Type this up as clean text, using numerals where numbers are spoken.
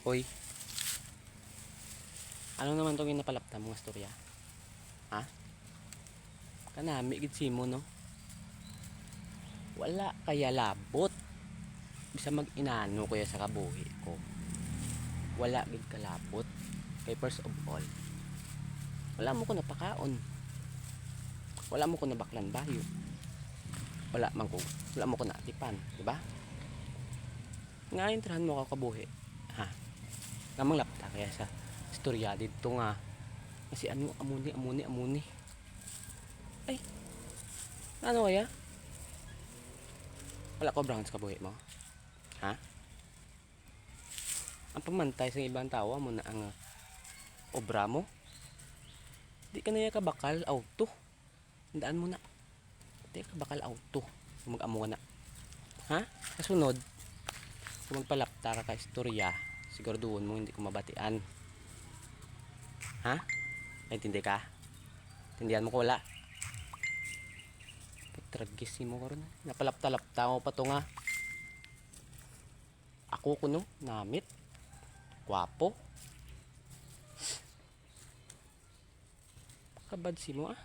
Hoy, ano naman itong napalapta mga storya? Ha? Kanami gid simo no? Wala kaya labot. Bisa mag-inano kuya sa kabuhi ko. Wala gid kalabot. Kay first of all, wala mo ko napakaon. Wala mo ko na baklan bayo. Wala mo ko na atipan, di ba? Nga intrahan mo ka kabuhi. Ha? Namang lapta kaya sa istorya dito nga. Kasi ano amuni. Ay, ano kaya? Wala ko branch kabuhi mo. Ha? Ang pamantay sa ibang tawa mo na ang obra mo. Di ka na kabakal auto. Tandaan mo na. Di ka bakal auto. Mag-amo ka na. Ha? Kasunod, kung magpalapta ka istorya, siguraduhin mo hindi ko mabatian. Ha? Naintindi ka? Tindihan mo ko wala? Tragis mo ko rin. Napalapta-lapta mo pa to nga. Ako kuno, namit. Gwapo. Kabad si mo ah.